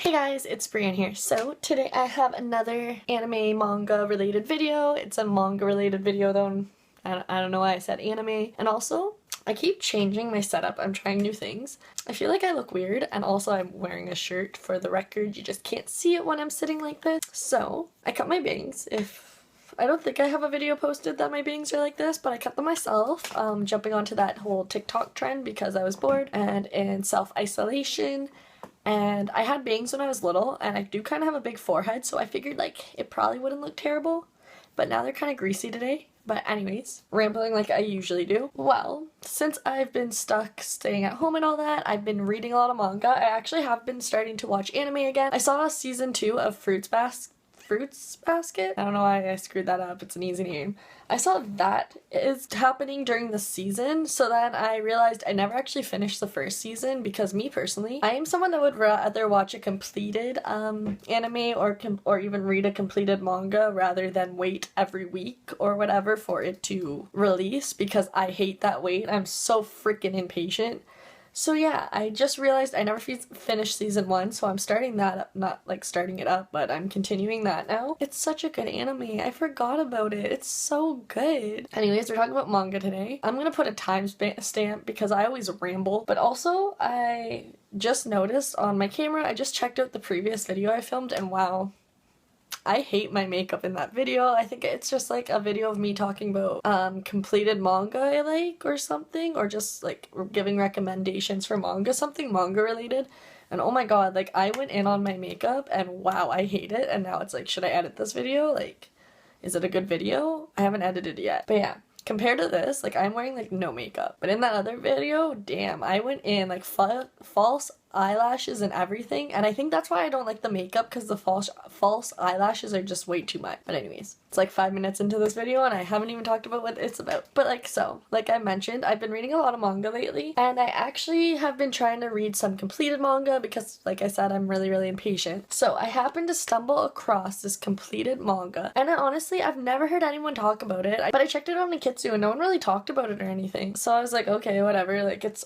Hey guys, it's Brienne here. So today I have another anime manga related video. It's a manga related video though. I don't know why I said anime. And also, I keep changing my setup. I'm trying new things. I feel like I look weird, and also I'm wearing a shirt for the record. You just can't see it when I'm sitting like this. So I cut my bangs. I don't think I have a video posted that my bangs are like this, but I cut them myself, jumping onto that whole TikTok trend because I was bored and in self-isolation. And I had bangs when I was little, and I do kind of have a big forehead, so I figured like it probably wouldn't look terrible, but now they're kind of greasy today. But anyways, rambling like I usually do. Well, since I've been stuck staying at home and all that, I've been reading a lot of manga. I actually have been starting to watch anime again. I saw season 2 of Fruits Basket? I don't know why I screwed that up. It's an easy name. I saw that is happening during the season, so then I realized I never actually finished the first season because me personally, I am someone that would rather watch a completed anime or even read a completed manga rather than wait every week or whatever for it to release, because I hate that wait. I'm so freaking impatient. So yeah, I just realized I never finished season 1, so I'm starting that up, not like starting it up, but I'm continuing that now. It's such a good anime. I forgot about it. It's so good. Anyways, we're talking about manga today. I'm gonna put a time stamp because I always ramble, but also I just noticed on my camera, I just checked out the previous video I filmed, and wow, I hate my makeup in that video. I think it's just like a video of me talking about completed manga I like or something, or just like giving recommendations for manga, something manga related. And oh my god, like I went in on my makeup and wow, I hate it. And now it's like, should I edit this video? Like, is it a good video? I haven't edited it yet. But yeah, compared to this, like I'm wearing like no makeup. But in that other video, damn, I went in like false eyelashes and everything, and I think that's why I don't like the makeup, because the false eyelashes are just way too much. But anyways, it's like 5 minutes into this video and I haven't even talked about what it's about. But like I mentioned, I've been reading a lot of manga lately, and I actually have been trying to read some completed manga because, like I said, I'm really impatient. So I happened to stumble across this completed manga, and honestly, I've never heard anyone talk about it, but I checked it on Nikitsu and no one really talked about it or anything. So I was like, okay, whatever, like it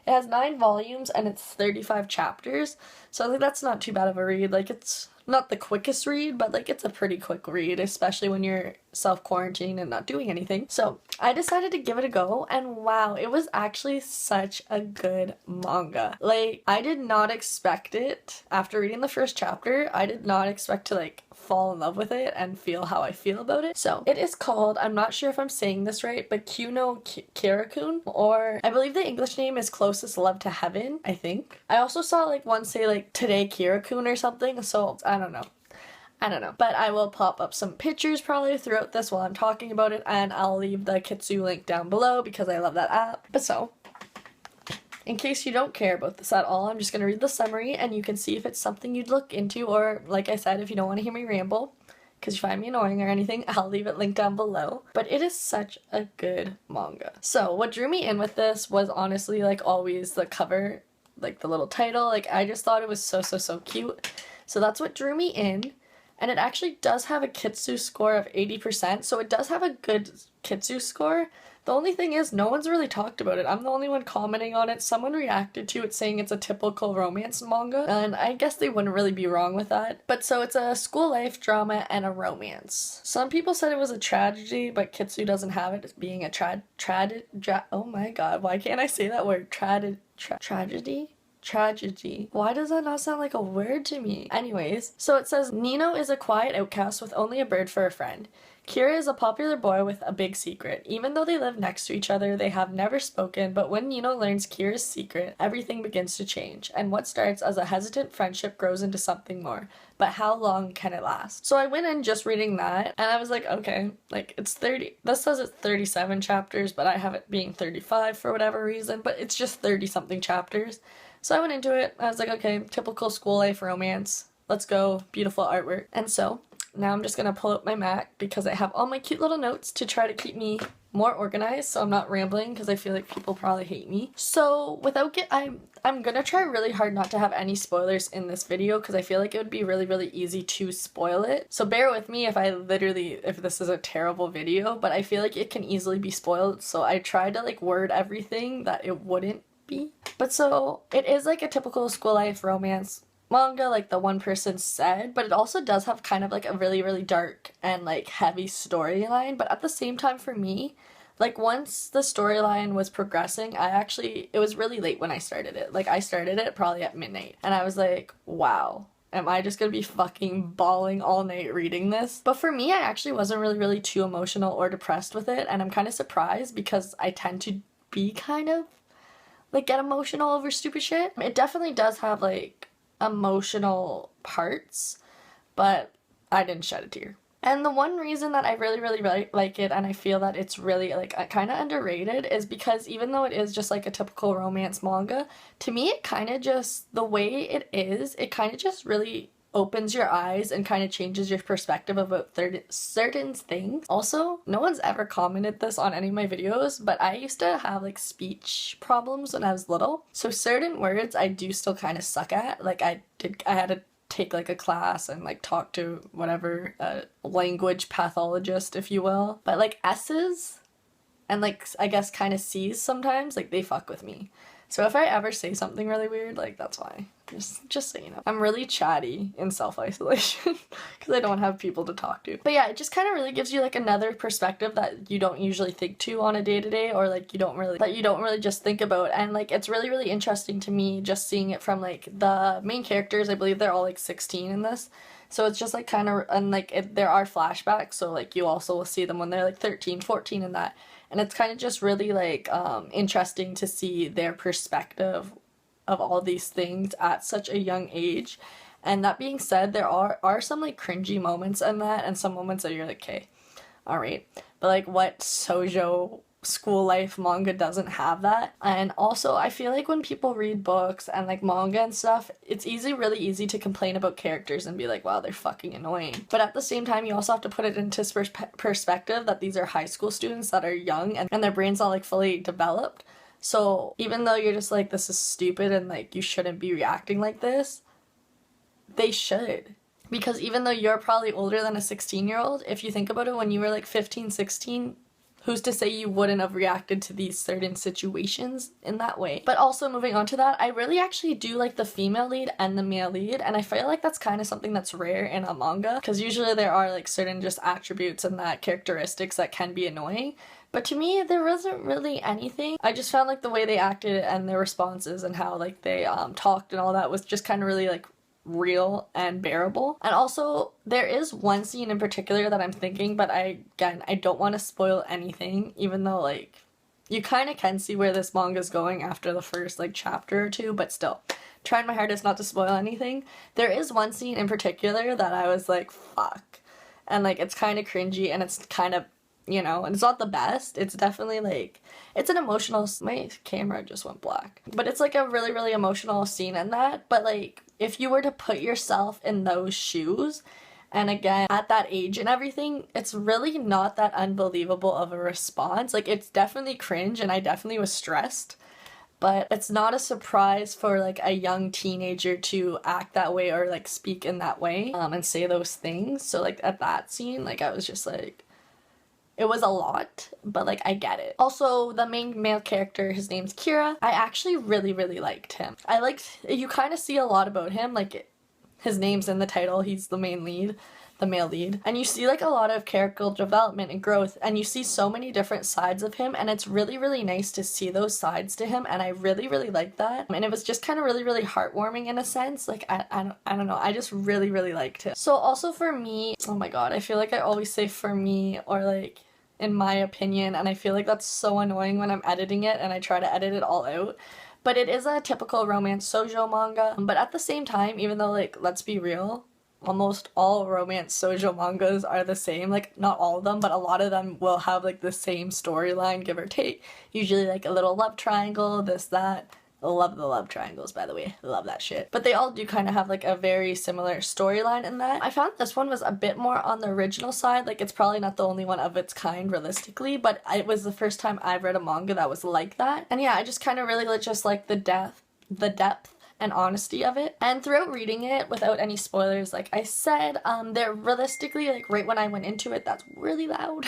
has 9 volumes and it's 35 chapters, so I think that's not too bad of a read. Like, it's not the quickest read, but like it's a pretty quick read, especially when you're self-quarantined and not doing anything. So I decided to give it a go, and wow, it was actually such a good manga. Like, I did not expect it. After reading the first chapter, I did not expect to like fall in love with it and feel how I feel about it. So it is called, I'm not sure if I'm saying this right, but Kyou no Kira-Kun, or I believe the English name is Closest Love to Heaven, I think. I also saw like one say like Today Kira-Kun or something, so I don't know. But I will pop up some pictures probably throughout this while I'm talking about it, and I'll leave the Kitsu link down below because I love that app. But so, in case you don't care about this at all, I'm just going to read the summary and you can see if it's something you'd look into, or like I said, if you don't want to hear me ramble because you find me annoying or anything, I'll leave it linked down below. But it is such a good manga. So what drew me in with this was honestly like always the cover, like the little title. Like I just thought it was so cute. So that's what drew me in. And it actually does have a Kitsu score of 80%, so it does have a good Kitsu score. The only thing is, no one's really talked about it. I'm the only one commenting on it. Someone reacted to it saying it's a typical romance manga, and I guess they wouldn't really be wrong with that. But so it's a school life drama and a romance. Some people said it was a tragedy, but Kitsu doesn't have it as being a oh my god, why can't I say that word? Tragedy? Tragedy. Why does that not sound like a word to me? Anyways, so it says, Nino is a quiet outcast with only a bird for a friend. Kira is a popular boy with a big secret. Even though they live next to each other, they have never spoken, but when Nino learns Kira's secret, everything begins to change, and what starts as a hesitant friendship grows into something more. But how long can it last? So I went in just reading that, and I was like, okay, like it's 30, this says it's 37 chapters, but I have it being 35 for whatever reason, but it's just 30 something chapters. So I went into it, I was like, okay, typical school life romance, let's go, beautiful artwork. And so now I'm just gonna pull out my Mac because I have all my cute little notes to try to keep me more organized, so I'm not rambling because I feel like people probably hate me. So I'm gonna try really hard not to have any spoilers in this video because I feel like it would be really easy to spoil it. So bear with me if if this is a terrible video, but I feel like it can easily be spoiled, so I tried to like word everything that it wouldn't be. But so it is like a typical school life romance manga like the one person said, but it also does have kind of like a really, really dark and like heavy storyline. But at the same time, for me, like once the storyline was progressing, it was really late when I started it. Like I started it probably at midnight, and I was like, wow, am I just gonna be fucking bawling all night reading this? But for me, I actually wasn't really too emotional or depressed with it, and I'm kind of surprised because I tend to be kind of like get emotional over stupid shit. It definitely does have like emotional parts, but I didn't shed a tear. And the one reason that I really like it, and I feel that it's really like kind of underrated, is because even though it is just like a typical romance manga, to me it kind of just, the way it kind of just really opens your eyes and kind of changes your perspective about certain things. Also, no one's ever commented this on any of my videos, but I used to have like speech problems when I was little. So certain words I do still kind of suck at. Like I had to take like a class and like talk to whatever, language pathologist, if you will. But like S's and like I guess kind of C's sometimes, like they fuck with me. So if I ever say something really weird, like that's why. Just so you know. I'm really chatty in self-isolation because I don't have people to talk to. But yeah, it just kind of really gives you like another perspective that you don't usually think to on a day-to-day, or like you don't really just think about. And like it's really interesting to me just seeing it from like the main characters. I believe they're all like 16 in this. So it's just like kind of, and like there are flashbacks, so like you also will see them when they're like 13, 14 and that. And it's kind of just really like interesting to see their perspective of all these things at such a young age. And that being said, there are some like cringy moments in that, and some moments that you're like, okay, alright. But like what shoujo school life manga doesn't have that. And also I feel like when people read books and like manga and stuff, it's really easy to complain about characters and be like, wow, they're fucking annoying. But at the same time, you also have to put it into perspective that these are high school students that are young and their brains not like fully developed. So even though you're just like, this is stupid and like you shouldn't be reacting like this, they should. Because even though you're probably older than a 16-year-old, if you think about it, when you were like 15, 16, who's to say you wouldn't have reacted to these certain situations in that way? But also moving on to that, I really actually do like the female lead and the male lead, and I feel like that's kind of something that's rare in a manga, because usually there are like certain just attributes and that characteristics that can be annoying. But to me, there wasn't really anything. I just found like the way they acted and their responses and how like they talked and all that was just kind of really like real and bearable. And also there is one scene in particular that I'm thinking, but I don't want to spoil anything, even though like you kind of can see where this manga is going after the first like chapter or two, but still trying my hardest not to spoil anything. There is one scene in particular that I was like, fuck, and like it's kind of cringy and it's kind of, you know, and it's not the best. It's definitely like, it's an emotional, my camera just went black, but it's like a really emotional scene in that. But like if you were to put yourself in those shoes, and again at that age and everything, it's really not that unbelievable of a response. Like it's definitely cringe and I definitely was stressed, but it's not a surprise for like a young teenager to act that way or like speak in that way and say those things. So like at that scene, like I was just like, it was a lot, but like I get it. Also, the main male character, his name's Kira. I actually really liked him. You kind of see a lot about him, like his name's in the title, he's the main lead, the male lead. And you see like a lot of character development and growth, and you see so many different sides of him, and it's really nice to see those sides to him, and I really like that. And it was just kind of really heartwarming in a sense. Like I don't know, I just really liked him. So also for me, oh my god, I feel like I always say for me or like in my opinion, and I feel like that's so annoying when I'm editing it and I try to edit it all out. But it is a typical romance shoujo manga, but at the same time, even though like, let's be real, almost all romance shoujo mangas are the same. Like not all of them, but a lot of them will have like the same storyline, give or take. Usually like a little love triangle, this, that. I love the love triangles, by the way. I love that shit. But they all do kind of have like a very similar storyline in that. I found this one was a bit more on the original side. Like it's probably not the only one of its kind realistically, but it was the first time I've read a manga that was like that. And yeah, I just kind of really just like the depth and honesty of it. And throughout reading it, without any spoilers, like I said, they're realistically, like right when I went into it, that's really loud.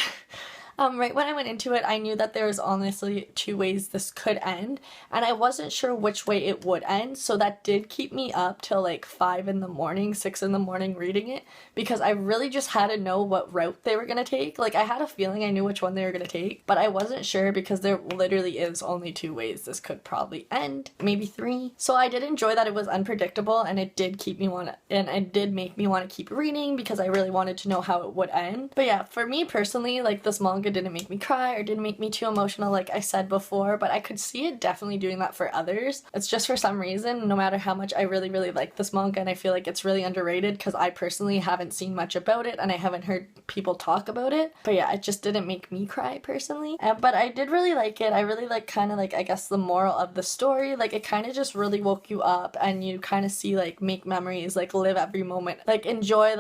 Right when I went into it, I knew that there was honestly 2 ways this could end, and I wasn't sure which way it would end, so that did keep me up till like 5 in the morning, 6 in the morning reading it, because I really just had to know what route they were gonna take. Like, I had a feeling I knew which one they were gonna take, but I wasn't sure because there literally is only 2 ways this could probably end, maybe 3. So I did enjoy that it was unpredictable, and it did keep me and it did make me want to keep reading because I really wanted to know how it would end. But yeah, for me personally, like, this manga didn't make me cry or didn't make me too emotional like I said before, but I could see it definitely doing that for others. It's just for some reason, no matter how much I really like this manga, and I feel like it's really underrated because I personally haven't seen much about it and I haven't heard people talk about it. But yeah, it just didn't make me cry personally. But I did really like it. I really like kind of like, I guess, the moral of the story. Like, it kind of just really woke you up and you kind of see, like, make memories, like, live every moment, like, enjoy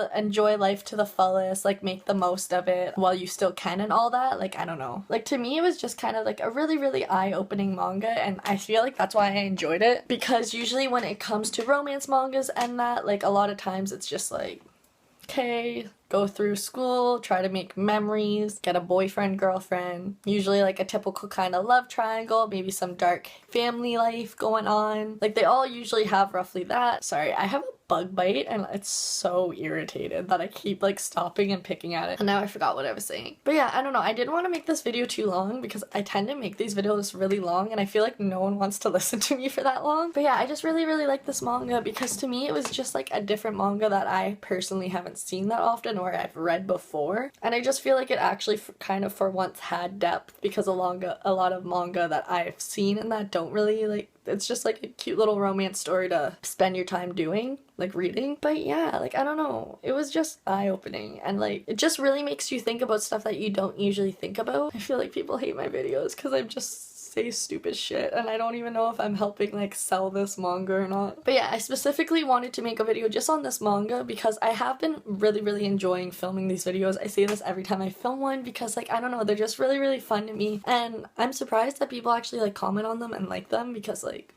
life to the fullest, like, make the most of it while you still can and all that. Like, I don't know. Like, to me, it was just kind of like a really eye-opening manga, and I feel like that's why I enjoyed it, because usually when it comes to romance mangas and that, like, a lot of times it's just like, okay, go through school, try to make memories, get a boyfriend, girlfriend, usually like a typical kind of love triangle, maybe some dark family life going on. Like, they all usually have roughly that. Sorry, I have a bug bite and it's so irritated that I keep like stopping and picking at it, and now I forgot what I was saying. But yeah, I don't know, I didn't want to make this video too long because I tend to make these videos really long and I feel like no one wants to listen to me for that long. But yeah, I just really like this manga because to me it was just like a different manga that I personally haven't seen that often or I've read before, and I just feel like it actually kind of for once had depth, because a lot of manga that I've seen and that don't really, like, it's just like a cute little romance story to spend your time doing, like reading. But yeah, like, I don't know, it was just eye-opening, and like, it just really makes you think about stuff that you don't usually think about. I feel like people hate my videos because I'm just say stupid shit and I don't even know if I'm helping like sell this manga or not. But yeah, I specifically wanted to make a video just on this manga because I have been really enjoying filming these videos. I say this every time I film one because, like, I don't know, they're just really fun to me, and I'm surprised that people actually like comment on them and like them, because like,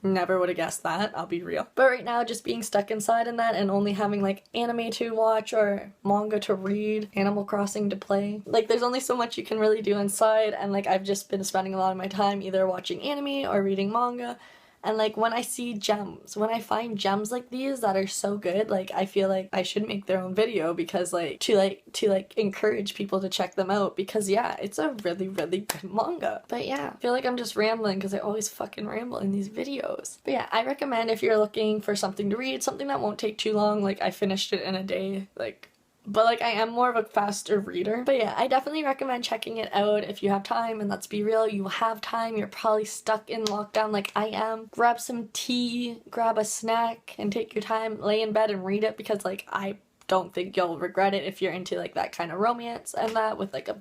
never would have guessed that, I'll be real. But right now, just being stuck inside in that and only having like anime to watch or manga to read, Animal Crossing to play, like, there's only so much you can really do inside, and like, I've just been spending a lot of my time either watching anime or reading manga. And like, when I see gems, when I find gems like these that are so good, like, I feel like I should make their own video because like, to encourage people to check them out, because yeah, it's a really good manga. But yeah, I feel like I'm just rambling because I always fucking ramble in these videos. But yeah, I recommend, if you're looking for something to read, something that won't take too long, like I finished it in a day, like, but like, I am more of a faster reader. But yeah, I definitely recommend checking it out if you have time, and let's be real, you have time, you're probably stuck in lockdown like I am. Grab some tea, grab a snack, and take your time, lay in bed and read it, because like, I don't think you'll regret it if you're into like that kind of romance and that, with like a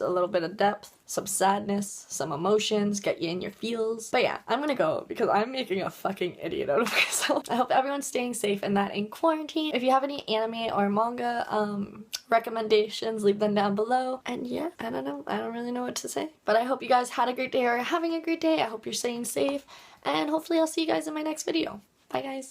little bit of depth, some sadness, some emotions, get you in your feels. But yeah, I'm gonna go because I'm making a fucking idiot out of myself. I hope everyone's staying safe and that in quarantine. If you have any anime or manga recommendations, leave them down below. And yeah, I don't know, I don't really know what to say. But I hope you guys had a great day or are having a great day. I hope you're staying safe, and hopefully I'll see you guys in my next video. Bye guys.